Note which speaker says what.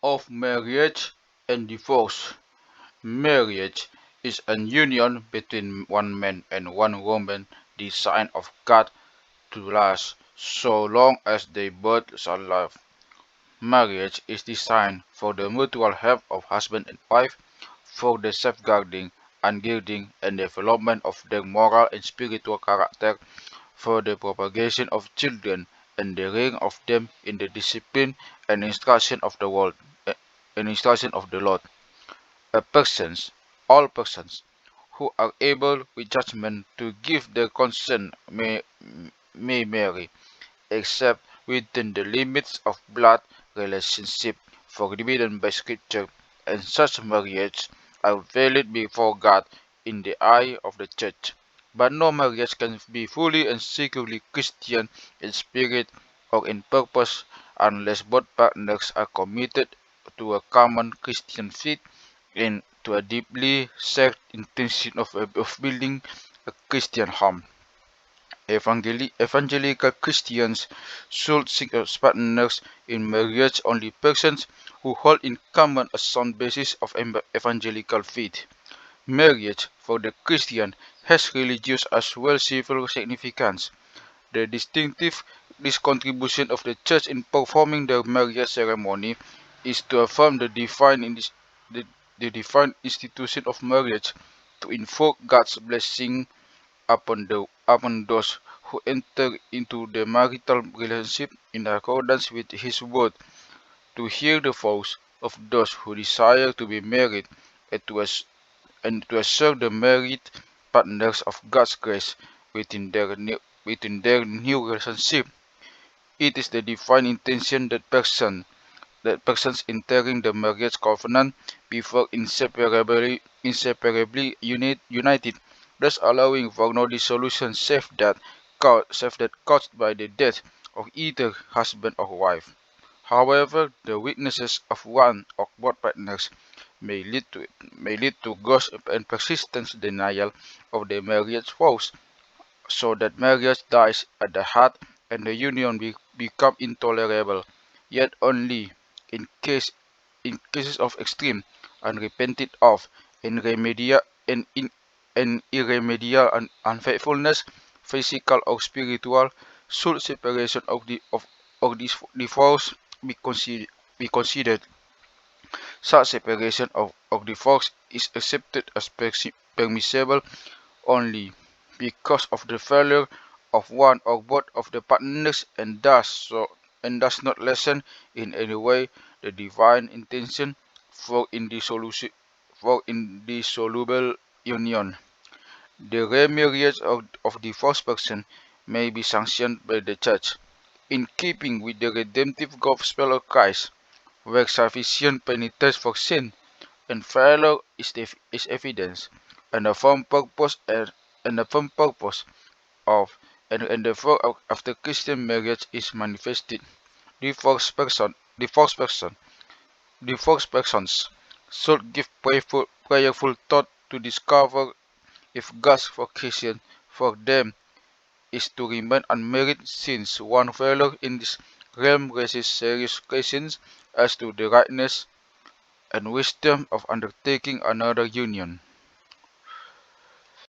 Speaker 1: of marriage and divorce. Marriage is an union between one man and one woman designed of God to last so long as they both shall live. Marriage is designed for the mutual help of husband and wife, for the safeguarding and guiding and development of their moral and spiritual character, for the propagation of children and the rearing of them in the discipline and instruction of the world and instruction of the Lord. All persons who are able with judgment to give their consent may marry, except within the limits of blood relationship forbidden by Scripture, and such marriages are valid before God in the eye of the Church. But no marriage can be fully and securely Christian in spirit or in purpose unless both partners are committed to a common Christian faith and to a deeply shared intention of building a Christian home. Evangelical Christians should seek as partners in marriage only persons who hold in common a sound basis of evangelical faith. Marriage for the Christian has religious as well as civil significance. The distinctive contribution of the Church in performing the marriage ceremony is to affirm the, the divine institution of marriage, to invoke God's blessing upon those who enter into the marital relationship in accordance with His word, to hear the vows of those who desire to be married, and to assure the married partners of God's grace within their new relationship. It is the divine intention that persons entering the marriage covenant before inseparably united, thus allowing for no dissolution save that caused by the death of either husband or wife. However, the weaknesses of one or both partners may lead to gross and persistent denial of the marriage vows, so that marriage dies at the heart and the union become intolerable, yet only in cases of extreme, unrepented of, and irremediable unfaithfulness, physical or spiritual, should separation of this divorce be considered. Such separation of divorce is accepted as permissible only because of the failure of one or both of the partners, and does not lessen in any way the divine intention for indissoluble union. The remarriage of divorced person may be sanctioned by the Church in keeping with the redemptive gospel of Christ, where sufficient penitence for sin and failure is evidence, and the firm purpose of and the work of the Christian marriage is manifested. Divorced person, divorced person, divorced persons should give prayerful thought to discover if God's vocation for them is to remain unmarried, since one failure in this realm raises serious questions as to the rightness and wisdom of undertaking another union.